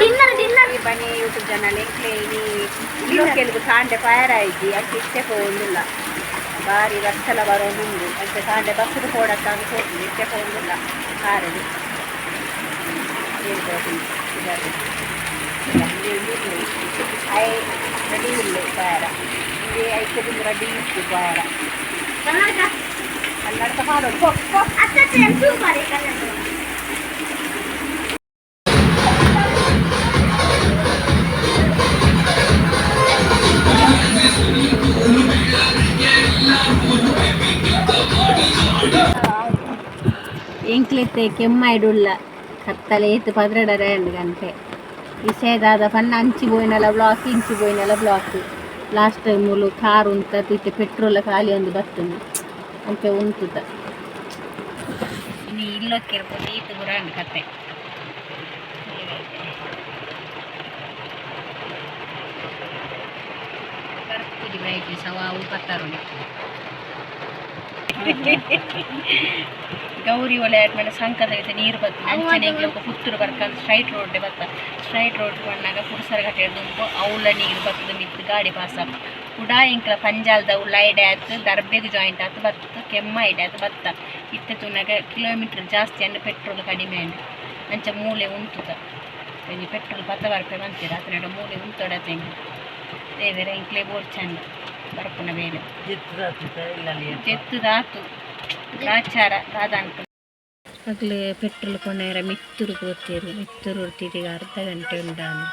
పని YouTube channel ఇంట్లోకి Kande fire అట్టి పోందిಲ್ಲ ಭಾರಿ ರಕ್ಷಲ ಬರೋ ಮುಂದೆ ಅದಕ್ಕೆ ಕಾಂಡೆ ಬಸ್ಸಿಗೆ ಹೋಡಕ್ಕೆ ಅನ್ಕೋತೀನಿ ಇಟ್ಟೆ ಹೋಗಿಲ್ಲ ಕಾರದು ಐ ರೆಡಿ ಇಲ್ಲ ಪಾರ ಇಲ್ಲಿ ಐದು ರೆಡಿ ಇತ್ತು ಪಾರ ಕನ್ನಡ ಮಾಡೋದು ಎಂಕ್ಲೆತ್ತೆ ಕೆಮ್ಮಾಯ್ಡುಲ್ಲ ಕತ್ತಲೇತು 12 ಗಂಟೆ ವಿಷಯದಾದ ಪನ್ನ ಅಂಚಿ పోయినల ಬ್ಲಾಕ್ ಇಂಚಿ పోయినల ಬ್ಲಾಕ್ లాస్ట్ టైములు కారు ఉంటుంది ఇట్లా పెట్రోల్ ఖాళీ ఉంది బస్తుంది అంతే ఉంటుంది ఇల్లుకి ఇరుపోతే ఇది కూడా అండి కತ್ತೆ ಬರ್ತಿದ್ವಿ ಬ್ರೈಟ್ ಸವಾವು ಪತ್ತಾರು ಗೌರಿ ಒಲೆ ಆದ್ಮೇಲೆ ಸಂಕದ ಐತೆ ನೀರು ಬರ್ತದೆ ಅಂಚನೆಗೆ ಪುತ್ತೂರು ಬರ್ಕಂತ ಸ್ಟ್ರೈಟ್ ರೋಡ್ ಬತ್ತ ಸ್ಟ್ರೈಟ್ ರೋಡ್ ಬಂದಾಗ ಪುರುಸರ ಗಟ್ಟೆ ದುಂಬು ಅವಳ ನೀರು ಬರ್ತದೆ ಮಿತ್ತು ಗಾಡಿ ಪಾಸ್ ಆಗ ಕೂಡ ಇಂಕ್ಲ ಪಂಜಾಲ್ದ ಉಳ್ಳಾಯ್ಡೆ ಆಯ್ತು ದರ್ಬೆಗೆ ಜಾಯಿಂಟ್ ಆಯ್ತು ಬತ್ತು ಕೆಮ್ಮ ಐಡೆ ಆಯ್ತು ಬತ್ತ ಇತ್ತೆ ತುನಾಗ ಕಿಲೋಮೀಟ್ರ್ ಜಾಸ್ತಿ ಅಂದ್ರೆ ಪೆಟ್ರೋಲ್ ಕಡಿಮೆ ಅಂಡು ಅಂಚ ಮೂಲೆ ಉಂಟುತ್ತ ಪೆಟ್ರೋಲ್ 10 ರೂಪಾಯಿ ಬಂತೀರ ಅದ್ರ ಮೂಲೆ ಉಂಟೊಡತ್ತೆ ದೇವರ ಇಂಕ್ಲೆ ಬೋರ್ ಚಂದ ಬರ್ಪುನ ಬೇಲೆ ಜೆತ್ತದಾತು ಆಚಾರ ದಾದಂತ ಆಗಲೇ ಪೆಟ್ರೋಲ್ ಕೊಂಡಾರ ಮಿತ್ತೂರು ಗೊತ್ತಿರು ಮಿತ್ತೂರು ಹೊರ್ತಿದ್ದೀಗ ಅರ್ಧ ಗಂಟೆ ಉಂಟಾನು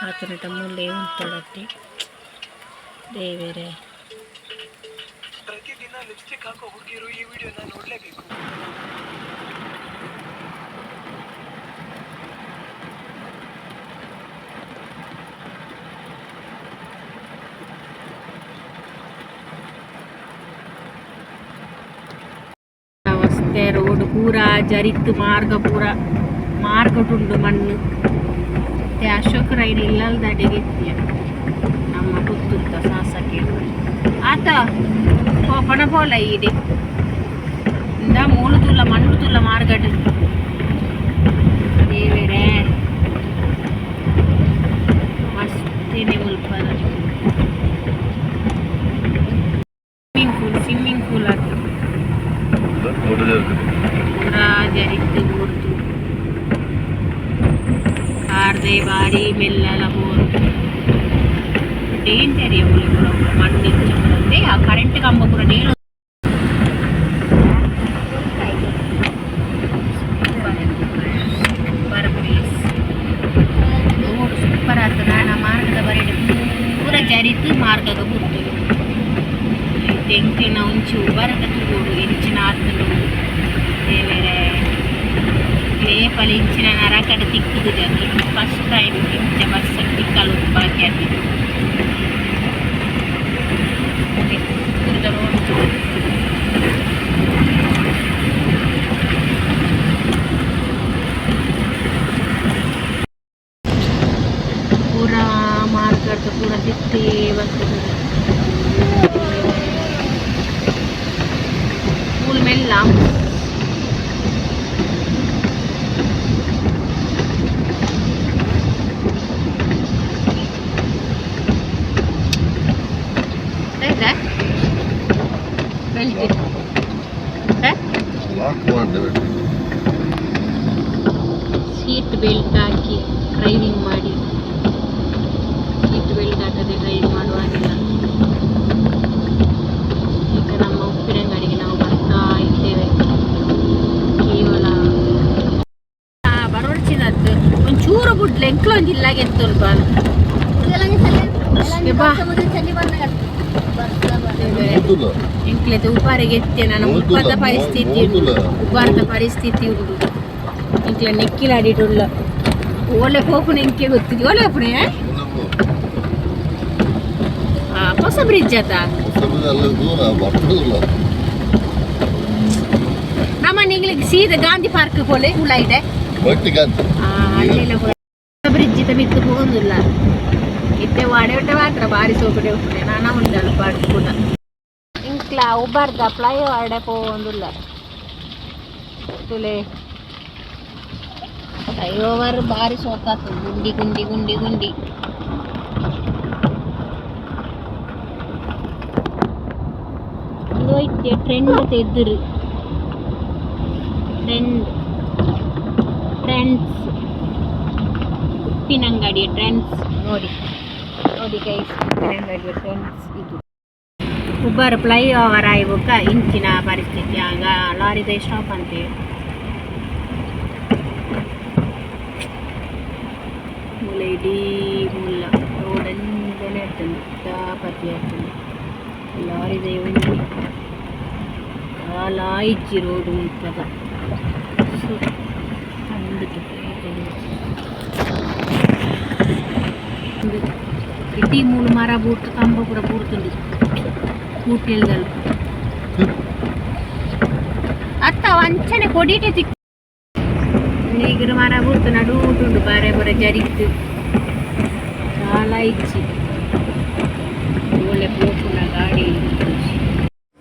ಆತನಟ ಮೂಲೆ ಉಂಟೊಡತ್ತೆ ದೇವರೇ ಪ್ರತಿದಿನ ಲಿಪ್ಸ್ಟಿಕ್ ಹಾಕೋ ಹುಡುಗಿರು ಈ ವಿಡಿಯೋನ ನೋಡಲೇಬೇಕು. रोड पूरा जरित मार्ग पूरा मार्ग टुंडु मण्णु अशोक रैन इल्लल्दडेगे ನಮ್ಮ ಪುತ್ತೂರ್ದ ಸಾಸಕ್ಕೆ ಆತ ಪೋಪಣ ಪೋಲ ಈಡೆ ಇಂದ ಮೂಲು ತುಲ್ಲ ಮಣ್ಣು ತುಲ್ಲ ಮಾರ್ಗಡ್ ದೇವರೇ ಮಸ್ತಿನಿ ಮುಲ್ಪದ ಸ್ವಿಮ್ಮಿಂಗ್ ಪೂಲ್ ಅದು पूरा जरित बोर्तु आर्दे बारी मेल्लल बोर्तु डेंजर बोले पूरा मण्णि चुम्मते आ करेंट कंब पूरा नीलु सूपर आतद ना मार्गद बरेड पूरा जरित मार्गग बोर्तु ತೆಂಕಿನ ಉಂಚು ಬರಕತ್ತುಗೋಡು ಇಂಚಿನ ಆತಲು ದೇವರೇ ಲೇಪಲಿ ಇಂಚಿನ ನರಕಡ ತಿಕ್ಕುದು ಜನ ಫಸ್ಟ್ ಟೈಮ್ ಇಂಚ ಬಸ್ ತಿಕ್ಕಲು ಬಾಕಿ ಆಗ್ತಿತ್ತು ಪೂರಾ ಮಾರ್ಗದ ಪೂರ ತಿಕ್ಕೇ ಬರ್ತದೆ मेल्ला सीट बेल्ट हाकि ड्रैविंग माडि सीट बेल्ट हाकದೆ ड्रैविंग ಮಾಡುವಾಗಿಲ್ಲ ಈಗ ನಮ್ಮ ಉಪ್ಪಿನಂಗಡಿಗೆ ನಾವು ಬರ್ತಾ ಇದ್ದೇವೆ ಕೇವಲ ಬರೋಡ್ಚಿನದ್ದು ಒಂಚೂರು ಬುಡ್ಲೆ ಎಂಕ್ಲೊಂದು ಇಲ್ಲಾಗೆ ಎಂತಲ್ಪ ಎಂಕ್ಲೆತ ಉಪಾರಿಗೆ ಎತ್ತೆ ನಾನು ಉಪ್ಪಾದ ಪರಿಸ್ಥಿತಿ ಉಂಟು ಉಪಾರದ ಪರಿಸ್ಥಿತಿ ಉಂಟು ಎಂಕ್ಲೆ ನೆಕ್ಕಿಲಾಡಿಡುಲ್ಲ ಒಳ್ಳೆ ಹೋಪುನ ಎಂಕೆ ಗೊತ್ತಿದೆ ಒಳ್ಳೆ ಹೋಪುನೆ ಹೊಸ ಬ್ರಿಡ್ಜ್ ಆತ ನಮ್ಮ ನಿಂಗ್ಲಿಗೆ ಸೀದಾ ಗಾಂಧಿ ಪಾರ್ಕ್ ಹೋಲೆ ಕೂಲ ಇದೆ ಅಲ್ಲೆಲ್ಲ ಬ್ರಿಡ್ಜ್ ಮಿತ್ತು ಹೋಗುದಿಲ್ಲ ಇತ್ತೆ ವಾಡೆ ಹೊಟ್ಟೆ ಮಾತ್ರ ಬಾರಿ ಸೋಕಡೆ ಹೋಗ್ತದೆ ನಾನಾ ಉಂಟಲ್ಲ ಪಾರ್ಕ್ ಕೂಡ ಇಂಕ್ಲ ಉಬ್ಬರ್ದ ಫ್ಲೈ ಓವರ್ ಹೋಗುದಿಲ್ಲ ತುಲೆ ಫ್ಲೈಓವರ್ ಭಾರಿ ಸೋಕಾತು, ಗುಂಡಿ ಗುಂಡಿ ಗುಂಡಿ ಗುಂಡಿ. ಹೋಯ್ತೆ ಟ್ರೆಂಡ್ ತೆಗೆದ್ರಿ, ಟ್ರೆಂಡ್ಸ್ ಉಪ್ಪಿನಂಗಡಿಯ ಟ್ರೆಂಡ್ಸ್ ನೋಡಿ ನೋಡಿ ಗೈಸ್, ಉಪ್ಪಿನಂಗಡಿಯ ಟ್ರೆಂಡ್ಸ್ ಇದು. ಒಬ್ಬರು ಫ್ಲೈಓವರ್ ಆಯ್ಬೇಕಾ ಇಂಚಿನ ಪರಿಸ್ಥಿತಿ, ಆಗ ಲಾರಿದ ಸ್ಟಾಪ್ ಅಂತೇಳಿ ಮುಲ್ಲ ಇಡೀ ಮುಲ್ಲ ರೋಡಂದಲೇ ಇರ್ತದೆ, ದಾಪತಿ ಆಗ್ತದೆ ಲಾರಿದ ಒಂಜಿ ಕಾಲ ಇಜ್ಜಿ ರೋಡು ಇರ್ತದ. ಇಡೀ ಮೂಲು ಮರ ಬೂರ್ತು, ಕಂಬ ಕೂಡ ಬೂರ್ತುಂಡು ಕೂಟೆಲ್ದಲ್ಲ ಅತ್ತ ಅಂಚನೆ ಕೊಡಿಟೆ ತಿಕ್ ನೀಗಿರು ಮರ ಬೂರ್ತು ನಡೂಟುಂಡು ಬಾರೆ ಬರ ಜರಿತ್ತು ಕಾಲ ಇಚ್ಚಿ ಒಳ್ಳೆ ಪೋಪುನ ಗಾಡಿ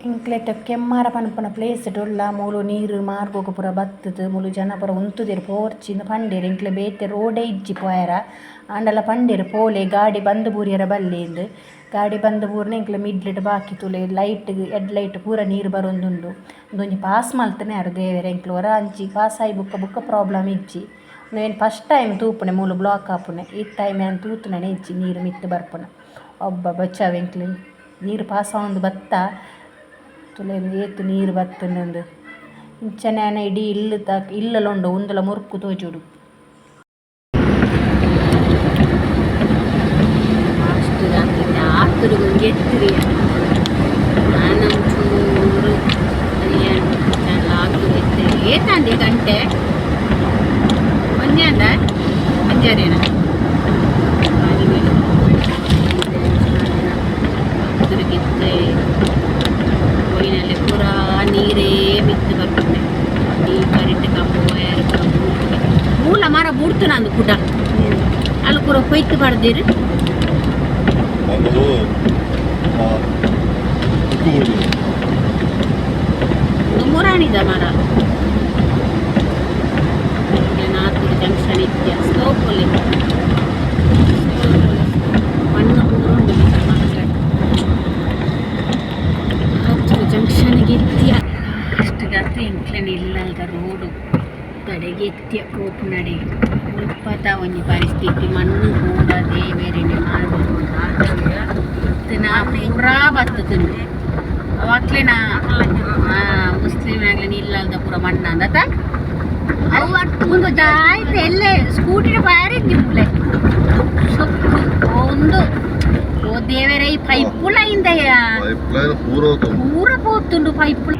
ಇಂಕ್ಲೆಟ್ ಕೆಮ್ಮಾರ ಪನ್ಪನ ಪ್ಲೇಸ್ ಡೊಲ್ಲ ಮೂಲು ನೀರು ಮಾರ್ಗೋಗ ಪೂರ ಬತ್ತದು ಮೂಲು ಜನ ಪೂರ ಉಂತುದೆರು ಪೋರ್ಚಿಂದ ಪಂಡೇರು ಇಂಕ್ಲೆ ಬೇತೆ ರೋಡೇ ಇಜ್ಜಿ ಪೋಯರ ಆಂಡಲ ಪಂಡೇರು ಪೋಲೆ ಗಾಡಿ ಬಂದು ಬೂರಿಯರ ಬಲ್ಲಿಂದು ಗಾಡಿ ಬಂದು ಬೂರ್ನ ಇಂಕ್ಲೆ ಮಿಡ್ಲಿಟ್ ಬಾಕಿ ತುಲೆ ಲೈಟ್ ಎಡ್ ಲೈಟ್ ಪೂರ ನೀರು ಬರೊಂದುಂಡು ಒಂದೊಂಜಿ ಪಾಸ್ ಮಲ್ತನೆ ಯಾರು ದೇವೆರೆ ಇಂಕ್ಲೆ ಹೊರ ಅಂಚಿ ಪಾಸ್ ಆಗಿ ಬುಕ್ಕ ಪ್ರಾಬ್ಲಮ್ ಇಜ್ಜಿ ಏನು ಫಸ್ಟ್ ಟೈಮ್ ತೂಪುನೆ ಮೂಲು ಬ್ಲಾಕ್ ಆಪುನೆ ಈ ಟೈಮ್ ಏನು ತೂತುನೇ ಇಜ್ಜಿ ನೀರು ಮಿತ್ತು ಬರ್ಪುನ ಒಬ್ಬ ಬಚ್ಚಾವ ಇಂಕ್ಲೆ ನೀರು ಪಾಸ್ ಆಗೊಂದು ಬತ್ತ ತುಲೆ ಏತು ನೀರು ಬತ್ತನಂದು ಇಂಚನೆ ಇಡೀ ಇಲ್ಲಲುಂಡು ಉಂದಲ ಮುರುಕು ತೋಜುಡು ಆತುಡು ಎತ್ತಿರಿ ನಾನು ಚೂರು ಆತುಡು ಎತ್ತಿರಿ ಏತಂಡಿ ಗಂಟೆ ಒಂಜಾಂಡ ಅಂಜಾರೇನ ತಿರುಗಿತ್ತೆ ಒಯ್ನಲ್ಲಿ ಪೂರ ನೀರೇ ಮಿತ್ತು ಬರ್ತದೆ ಈ ಕರೆಂಟ್ ಕಂಬ ವಯರ್ ಮೂಲ ಮರ ಬೂಡ್ತು ನಂದು ಕೂಡ ಅಲ್ಲಿ ಕೂಡ ಕೊಯ್ತು ಬಡ್ದಿರಿ ಮುರಾಣಿದ ಮರ ನಾಲ್ಕು ಜಂಕ್ಷನ್ ಇತ್ಯ ಸ್ಲೋಪಲ್ಲಿ ಮಣ್ಣು ಪೂರ ಜಂಕ್ಷನ್ಗೆ ಎತ್ತಿಯ ಅಷ್ಟು ಗತ್ತು ಎಂಕ್ಲನೆ ಇಲ್ಲದ ರೋಡು ತಡೆಗೆ ಎತ್ತಿಯ ಕೋಪು ನಡೆ ಉಲ್ಪತ ಒಂಜಿ ಪರಿಸ್ಥಿತಿ ಮಣ್ಣು ಕೂಡ ದೇವೇರೆನೆ ಮಾಡಬೇಕು ನಾ ಪೂರಾ ಬತ್ತುಂಡು ಅವಾಗ್ಲೇ ನಾ ಮುಸ್ಲಿಮ್ ಆಗ್ಲಿ ಇಲ್ಲದ ಪೂರ ಮಣ್ಣ ಅಂದತ ಅವು ಒಂದು ಜಾಯ್ತು ಎಲ್ಲೇ ಸ್ಕೂಟಿನ ಬಾರಿದ್ದಿಪ್ಲೆ ಸೊಪ್ಪು ಒಂದು ಓ ದೇವರೇ ಈ ಪೈಪುಲ ಇಂದೆಯ ಪೂರ ಪೋತುಂಡು ಪೈಪುಲ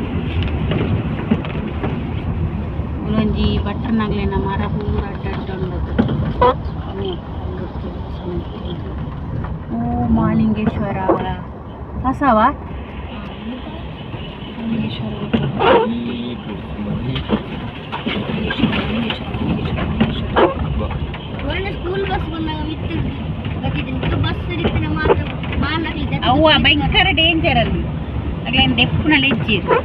ಒಂಜಿ ಬಟ್ರನಾಗ್ಲೇನ ಮರ ಪೂರ ಅಡ್ಡಡ್ಡುಂಡದು ಓ ಮಾಲಿಂಗೇಶ್ವರ ಕಸವ ಅವ್ವ ಭಯಂಕರ ಡೇಂಜರ್ ಅಲ್ಲಿ ಆಗ್ಲೇನು ದೆಪ್ಪುನಲ್ಲಿ ಇಜ್ಜಿರು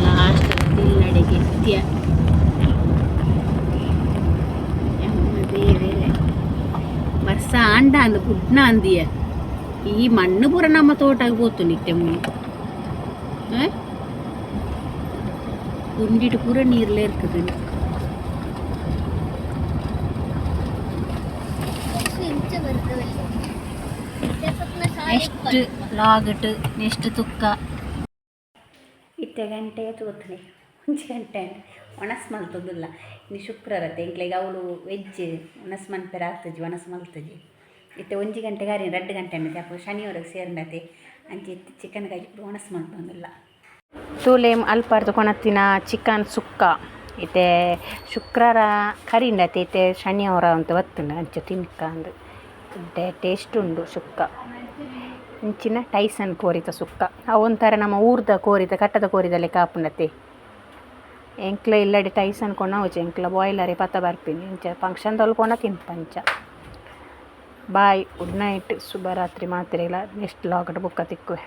ಲಾಸ್ಟ್ ತಿಲ್ಲಡೆಗೆ ಎತ್ತಿಯ ವರ್ಷ ಆಂಡ ಅಂದು ಪುಡ್ನ ಅಂದಿಯ ಈ ಮಣ್ಣು ಪೂರ ನಮ್ಮ ತೋಟಕ್ಕೆ ಹೋತು ನಿತ್ಯ ಗುಂಡಿಟ್ಟು ಪೂರ ನೀರ್ಲೇ ಇರ್ತದೆ ನೆಕ್ಸ್ಟ್ ಲಾಗಟ್ ನೆಕ್ಸ್ಟ್ ತುಕ್ಕ ಇತ್ತೆ ಗಂಟೆ ತೋತನೆ ಒಂಜಿ ಗಂಟೆ ಒಣಸ್ ಮಲ್ತದಿಲ್ಲ ಇನ್ನು ಶುಕ್ರವಾರ ಎಂಕ್ಲೆಗೆ ಅವಳು ವೆಜ್ ಒಣಸ್ ಮನ್ಪೆರ ಆಗ್ತಜಿ ಒಣಸ್ ಮಲ್ತಜಿ ಇತ್ತೆ ಒಂಜಿ ಗಂಟೆಗೆ ಅರಿ 2 ಗಂಟೆ ಅನ್ನತ್ತೆ ಅಪ್ಪ ಶನಿವಾರಕ್ಕೆ ಸೇರ್ನತೆ ಅಂಚೆ ಇತ್ತು ಚಿಕನ್ ಕಾಯಿ ಒಣಸ್ ಮಲ್ತೊಂದಿಲ್ಲ ತೂಲೆ ಅಲ್ಪಾರ್ದು ಕೊಣತ್ತಿನ ಚಿಕನ್ ಸುಕ್ಕ ಇತ್ತೆ ಶುಕ್ರವಾರ ಕರಿಂಡತೆ ಇತ್ತೆ ಶನಿವಾರ ಅಂತ ಬತ್ತುಂಡು ಅಂಚೆ ತಿನ್ಕ ಅಂದು ಇತ್ತೆ ಟೇಸ್ಟ್ ಉಂಡು ಸುಕ್ಕ ಇಂಚಿನ ಟೈಸನ್ ಕೋರಿತ ಸುಕ್ಕ ಅವೊಂಥರ ನಮ್ಮ ಊರ್ದ ಕೋರಿತ ಕಟ್ಟದ ಕೋರಿದ ಲೆಕ್ಕ ಆಪುಂಡತೆ ಎಂಕ್ಲ ಇಲ್ಲಡಿ ಟೈಸನ್ ಕೊಣ ಹೋಚೆ ಎಂಕ್ಲ ಬಾಯ್ಲರಿ ಪತ್ತ ಬರ್ಪಿನಿ ಇಂಚ ಫಂಕ್ಷನ್ ತೊಲ್ಕೊಣ ತಿನ್ಪಂಚ ಬಾಯ್ ಗುಡ್ ನೈಟ್ ಶುಭರಾತ್ರಿ ಮಾತ್ರೆಲ್ಲ ನೆಕ್ಸ್ಟ್ ಲಾಗಡ್ ಬುಕ್ಕ ತಿಕ್ಕುವೆ.